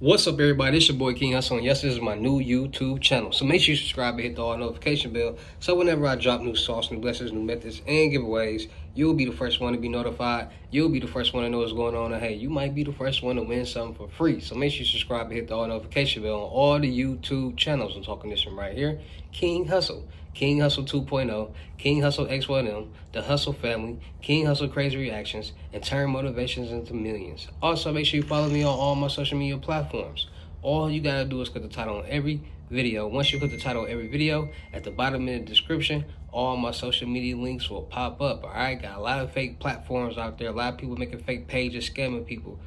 What's up, everybody? It's your boy King Hussle, and yes, this is my new YouTube channel. So make sure you subscribe and hit the all notification bell, so whenever I drop new sauce, new blessings, new methods, and giveaways, you'll be the first one to be notified. You'll be the first one to know what's going on, and hey, you might be the first one to win something for free. So make sure you subscribe and hit the all notification bell on all the YouTube channels. I'm talking this from right here, King Hussle. King Hussle 2.0, King Hussle X1M, The Hussle Family, King Hussle Crazy Reactions, and turn motivations into millions. Also, make sure you follow me on all my social media platforms. All you gotta do is click the title on every video. Once you click the title on every video, at the bottom in the description, all my social media links will pop up. Alright, got a lot of fake platforms out there, a lot of people making fake pages, scamming people,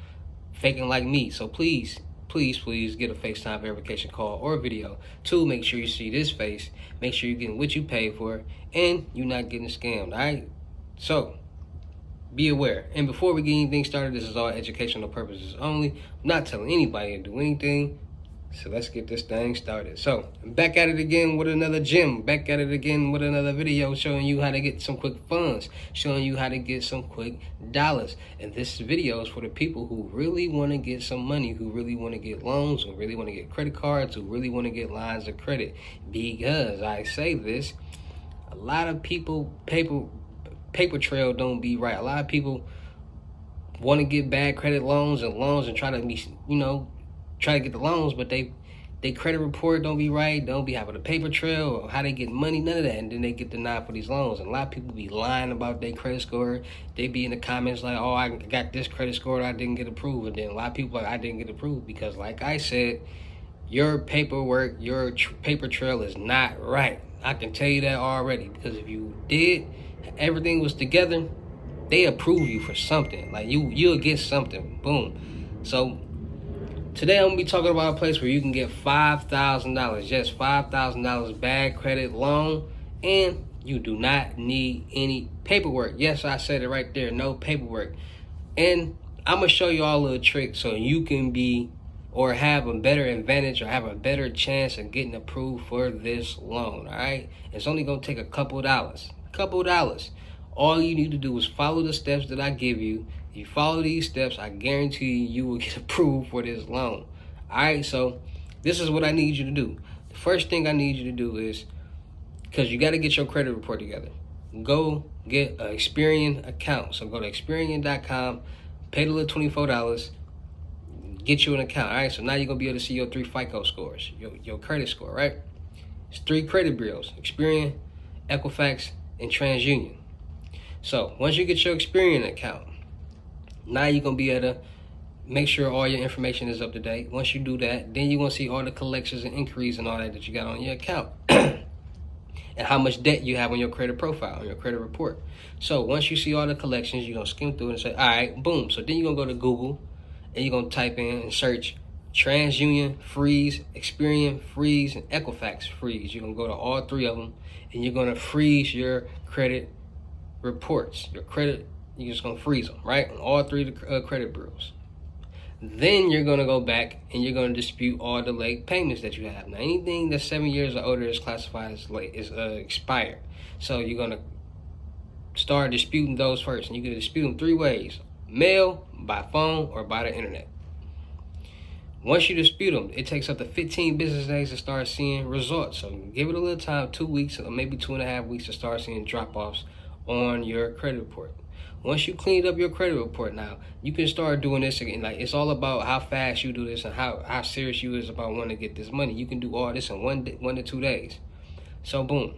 faking like me. So please get a FaceTime verification call or video to make sure you see this face, make sure you're getting what you pay for, and you're not getting scammed. All right, so be aware. And before we get anything started, this is all educational purposes only. I'm not telling anybody to do anything. So let's get this thing started. So back at it again with another gem. Back at it again with another video showing you how to get some quick funds, showing you how to get some quick dollars. And this video is for the people who really want to get some money, who really want to get loans, who really want to get credit cards, who really want to get lines of credit. Because I say this, a lot of people, paper trail don't be right. A lot of people want to get bad credit loans and try to be, try to get the loans, but they credit report don't be right, don't be having a paper trail or how they get money, none of that, and then they get denied for these loans. And a lot of people be lying about their credit score. They be in the comments like, oh, I got this credit score, I didn't get approved. And then a lot of people like, I didn't get approved because, like I said, your paperwork, your paper trail is not right. I can tell you that already, because if you did, everything was together, they approve you for something. Like you'll get something. Boom. So today I'm gonna be talking about a place where you can get $5,000, just $5,000 bad credit loan, and you do not need any paperwork. Yes, I said it right there, no paperwork. And I'm gonna show you all a little trick so you can be or have a better advantage or have a better chance of getting approved for this loan. All right, it's only gonna take a couple dollars. All you need to do is follow the steps that I give you. If you follow these steps, I guarantee you will get approved for this loan. All right, so this is what I need you to do. The first thing I need you to do is, because you got to get your credit report together, go get an Experian account. So go to Experian.com, pay the little $24, get you an account. All right, so now you're going to be able to see your 3 FICO scores, your credit score, right? It's 3 credit bureaus: Experian, Equifax, and TransUnion. So once you get your Experian account, now you're going to be able to make sure all your information is up to date. Once you do that, then you're going to see all the collections and inquiries and all that you got on your account. And how much debt you have on your credit profile, on your credit report. So once you see all the collections, you're going to skim through it and say, all right, boom. So then you're going to go to Google and you're going to type in and search TransUnion freeze, Experian freeze, and Equifax freeze. You're going to go to all 3 of them and you're going to freeze your credit reports. Your credit, you're just going to freeze them, right? On all 3 of the credit bureaus. Then you're going to go back and you're going to dispute all the late payments that you have. Now, anything that's 7 years or older is classified as late, is expired. So you're going to start disputing those first. And you can dispute them 3 ways: mail, by phone, or by the internet. Once you dispute them, it takes up to 15 business days to start seeing results. So give it a little time, 2 weeks or maybe 2.5 weeks to start seeing drop-offs on your credit report. Once you cleaned up your credit report, now you can start doing this again. Like, it's all about how fast you do this and how serious you is about wanting to get this money. You can do all this in 1 to 2 days. So boom,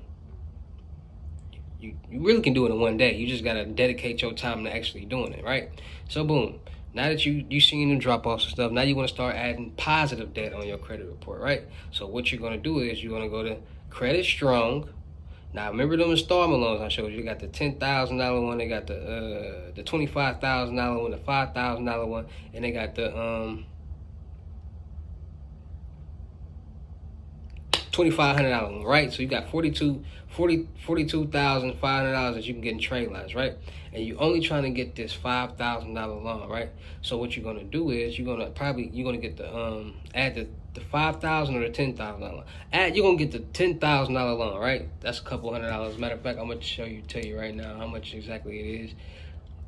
you really can do it in 1 day. You just gotta dedicate your time to actually doing it, right? So boom, now that you seen them drop offs and stuff, now you want to start adding positive debt on your credit report, right? So what you're gonna do is you're gonna go to Credit Strong. Now, remember them installment loans I showed you? You got the $10,000 one, they got the $25,000 one, the $5,000 one, and they got the $2,500 one, right? So you got $42,500 that you can get in trade lines, right? And you're only trying to get this $5,000 loan, right? So what you're gonna do is you're gonna get the add the $5,000 or the $10,000 loan. You're gonna get the $10,000 loan, right? That's a couple $100. Matter of fact, I'm gonna tell you right now how much exactly it is.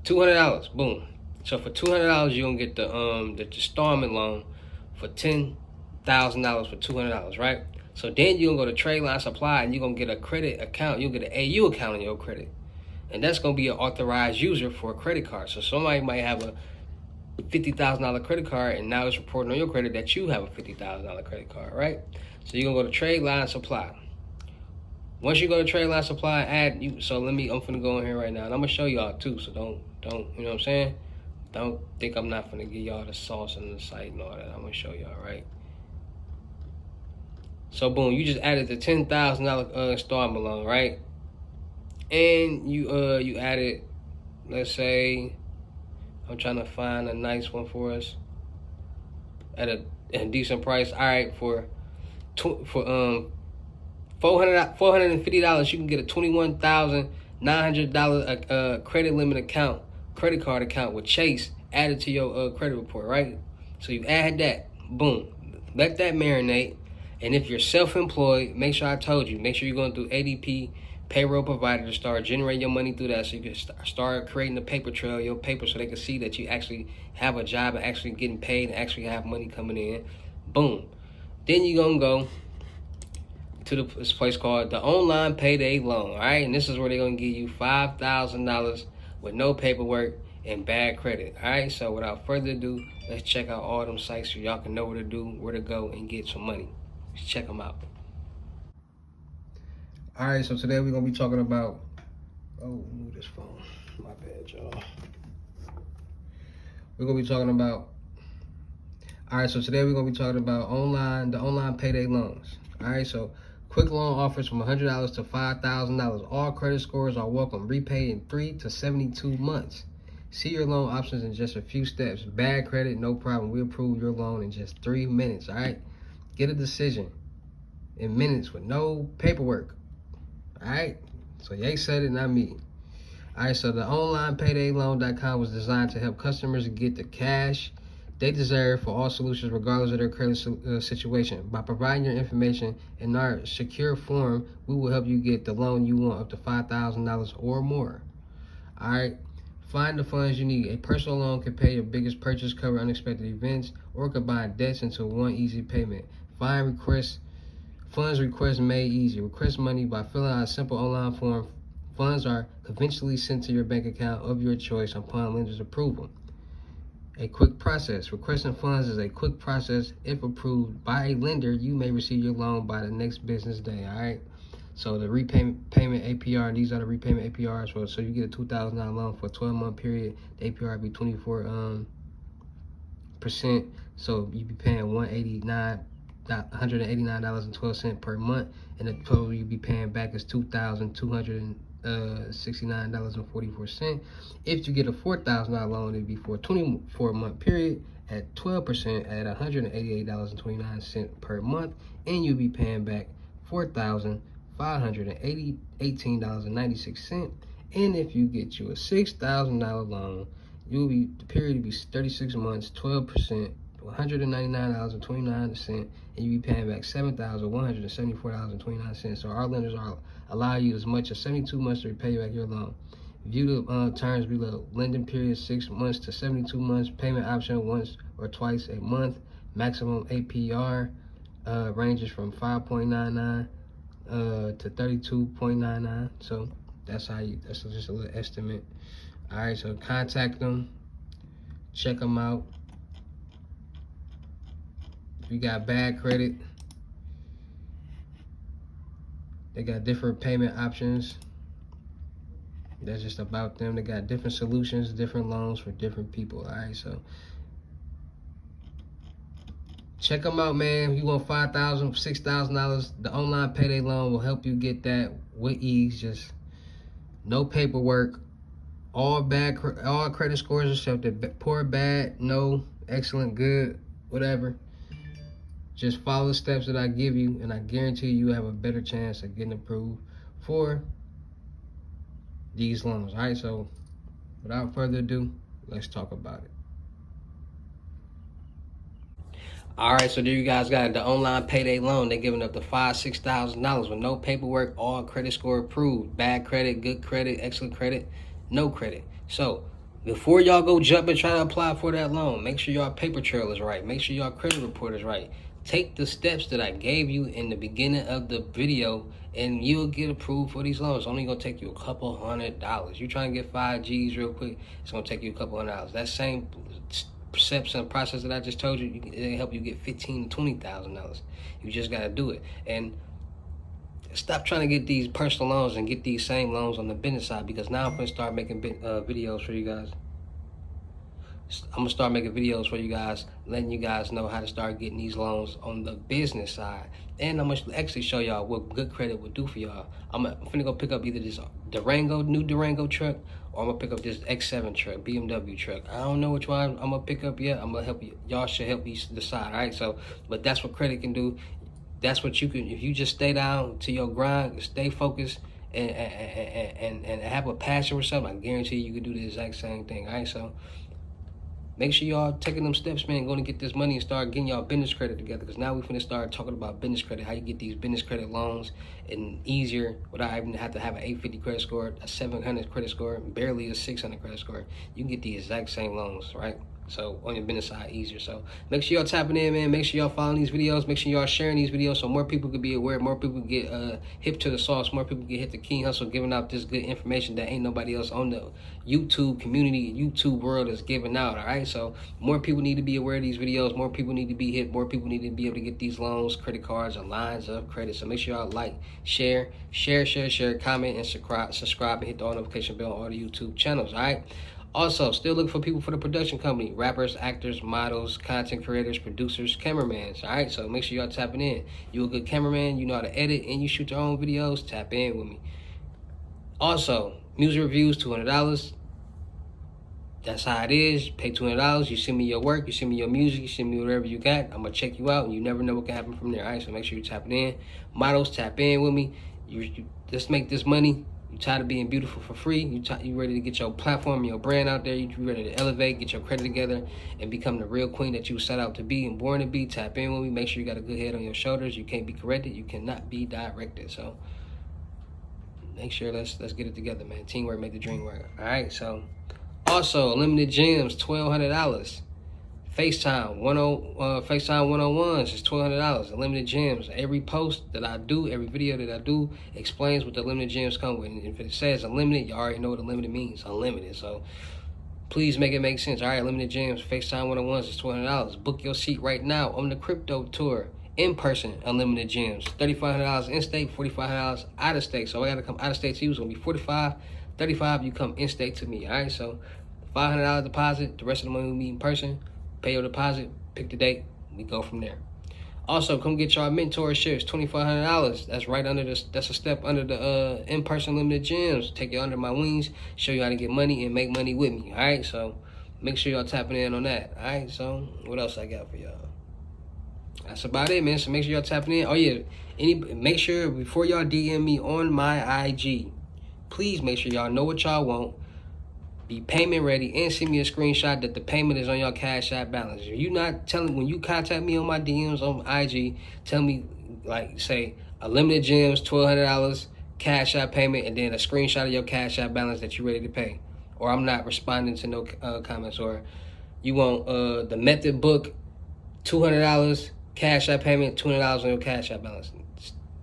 $200, boom. So for $200, you're gonna get the installment loan for $10,000 for $200, right? So then you're gonna go to Trade Line Supply and you're gonna get a credit account. You'll get an AU account on your credit, and that's gonna be an authorized user for a credit card. So somebody might have a $50,000 credit card, and now it's reporting on your credit that you have a $50,000 credit card, right? So you're gonna go to Trade Line Supply. Once you go to Trade Line Supply, add you. So I'm finna go in here right now, and I'm gonna show y'all too. So don't, you know what I'm saying? Don't think I'm not finna give y'all the sauce and the site and all that. I'm gonna show y'all, right? So boom, you just added the $10,000 installment loan, right? And you added, let's say, I'm trying to find a nice one for us at a decent price. All right, for $450, you can get a $21,900 credit limit credit card account with Chase added to your credit report, right? So you add that, boom, let that marinate. And if you're self-employed, make sure you're going through ADP payroll provider to start generating your money through that, so you can start creating the paper trail, your paper, so they can see that you actually have a job and actually getting paid and actually have money coming in. Boom. Then you're going to go to this place called the Online Payday Loan, all right? And this is where they're going to give you $5,000 with no paperwork and bad credit, all right? So without further ado, let's check out all them sites so y'all can know where to go and get some money. Let's check them out. All right, so today we're going to be talking about, move this phone. My bad, y'all. We're going to be talking about, all right, so today we're going to be talking about the online payday loans. All right, so quick loan offers from $100 to $5,000. All credit scores are welcome. Repay in 3 to 72 months. See your loan options in just a few steps. Bad credit, no problem. We approve your loan in just 3 minutes, all right? Get a decision in minutes with no paperwork. All right, so Ye said it, not me. All right, so the onlinepaydayloan.com was designed to help customers get the cash they deserve for all solutions, regardless of their credit situation. By providing your information in our secure form, we will help you get the loan you want, up to $5,000 or more. All right, find the funds you need. A personal loan can pay your biggest purchase, cover unexpected events, or combine debts into one easy payment. Funds request made easy. Request money by filling out a simple online form. Funds are conventionally sent to your bank account of your choice upon lender's approval. A quick process. Requesting funds is a quick process. If approved by a lender, you may receive your loan by the next business day. All right. So the payment APR, these are the repayment APRs. So you get a $2,000 loan for a 12-month period. The APR would be 24%. So you'd be paying $189.12 per month, and the total you'd be paying back is $2,269.44. If you get a $4,000 loan, it'd be for a 24-month period at 12% at $188.29 per month, and you'll be paying back $4,518.96. And if you get you a $6,000 loan, the period will be 36 months, 12%, $199.29, and you be paying back $7,174.29. So our lenders allow you as much as 72 months to repay back your loan. View the terms below. Lending period 6 months to 72 months. Payment option once or twice a month. Maximum APR ranges from 5.99 to 32.99. So that's just a little estimate. All right, so contact them, check them out. If you got bad credit, they got different payment options. That's just about them. They got different solutions, different loans for different people. All right, so check them out, man. If you want $5,000, $6,000, the online payday loan will help you get that with ease. Just no paperwork. All credit scores accepted. Poor, bad, no, excellent, good, whatever. Just follow the steps that I give you, and I guarantee you have a better chance of getting approved for these loans. All right, so without further ado, let's talk about it. All right, so there you guys got it. The online payday loan. They're giving up to $5,000, $6,000 with no paperwork, all credit score approved. Bad credit, good credit, excellent credit, no credit. So Before y'all go jump and try to apply for that loan, make sure y'all paper trail is right. Make sure y'all credit report is right. Take the steps that I gave you in the beginning of the video and you'll get approved for these loans. It's only gonna take you a couple $100. You trying to get 5 Gs real quick, it's gonna take you a couple $100. That same steps and process that I just told you, it'll help you get $15,000 to $20,000. You just gotta do it. And stop trying to get these personal loans and get these same loans on the business side, because now I'm gonna start making videos for you guys. I'm gonna start making videos for you guys, letting you guys know how to start getting these loans on the business side. And I'm gonna actually show y'all what good credit would do for y'all. I'm finna go pick up either this new Durango truck, or I'm gonna pick up this X7 truck, BMW truck. I don't know which one I'm gonna pick up yet. I'm gonna help you. Y'all should help me decide, all right? So, but that's what credit can do. That's what you can, if you just stay down to your grind, stay focused, and have a passion for something, I guarantee you can do the exact same thing, all right? So make sure y'all taking them steps, man, going to get this money and start getting y'all business credit together, because now we're finna start talking about business credit, how you get these business credit loans and easier without even have to have an 850 credit score, a 700 credit score, barely a 600 credit score. You can get the exact same loans, right? So on your business side, easier. So make sure y'all tapping in, man. Make sure y'all following these videos. Make sure y'all sharing these videos so more people could be aware, more people get hip to the sauce, more people get hit the King Hussle, giving out this good information that ain't nobody else on the YouTube community, YouTube world is giving out, all right? So more people need to be aware of these videos. More people need to be hit. More people need to be able to get these loans, credit cards, and lines of credit. So make sure y'all like, share, comment, and subscribe, and hit the all notification bell on all the YouTube channels, all right? Also, still looking for people for the production company. Rappers, actors, models, content creators, producers, cameramans. All right, so make sure y'all tapping in. You a good cameraman, you know how to edit, and you shoot your own videos, tap in with me. Also, music reviews, $200. That's how it is. Pay $200. You send me your work, you send me your music, you send me whatever you got. I'm going to check you out, and you never know what can happen from there. All right, so make sure you're tapping in. Models, tap in with me. You let's make this money. You tired of being beautiful for free? You ready to get your platform, your brand out there? You ready to elevate, get your credit together, and become the real queen that you set out to be and born to be? Tap in with me. Make sure you got a good head on your shoulders. You can't be corrected. You cannot be directed. So make sure let's get it together, man. Teamwork make the dream work. All right. So also, unlimited gems, $1,200. FaceTime FaceTime one-on-ones is $1,200. Unlimited gems. Every post that I do, every video that I do explains what the limited gems come with. And if it says unlimited, you already know what unlimited means. Unlimited. So please make it make sense. All right, unlimited gems. FaceTime one-on-ones is $200. Book your seat right now on the crypto tour. In person, unlimited gems. $3,500 in state, $4,500 out of state. So I gotta come out of state to you. It's gonna be $45. $35, you come in state to me. All right, so $500 deposit. The rest of the money we meet in person. Pay your deposit, pick the date, we go from there. Also, come get y'all mentorship. It's $2,500. That's right under this. That's a step under the in-person limited gems. Take you under my wings, show you how to get money and make money with me. All right, so make sure y'all tapping in on that. All right, so what else I got for y'all? That's about it, man. So make sure y'all tapping in. Oh yeah, make sure before y'all DM me on my IG, please make sure y'all know what y'all want. Be payment ready and send me a screenshot that the payment is on your Cash App balance. If you not telling, when you contact me on my DMs on IG, tell me, like, say, a limited gems, $1,200, Cash App payment, and then a screenshot of your Cash App balance that you're ready to pay. Or I'm not responding to no comments. Or you want the method book, $200, Cash App payment, $200 on your Cash App balance.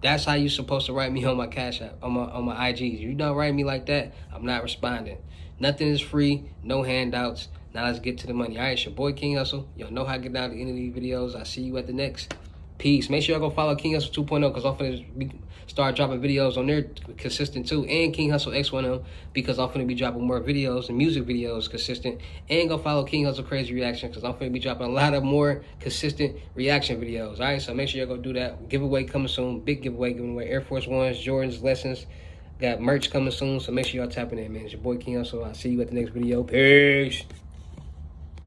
That's how you supposed to write me on my Cash App, on my IGs. If you don't write me like that, I'm not responding. Nothing is free, no handouts. Now let's get to the money. All right, it's your boy King Hussle. Y'all know how to get down to the end of these videos. I'll see you at the next. Peace. Make sure y'all go follow King Hussle 2.0, because I'm finna start dropping videos on there consistent too. And King Hussle X1M, because I'm finna be dropping more videos and music videos consistent. And go follow King Hussle Crazy Reaction, because I'm finna be dropping a lot of more consistent reaction videos. All right, so make sure y'all go do that. Giveaway coming soon. Big giveaway giving away Air Force Ones, Jordans, lessons. Got merch coming soon, so make sure y'all tapping in, man. It's your boy King Hussle. I'll see you at the next video. Peace.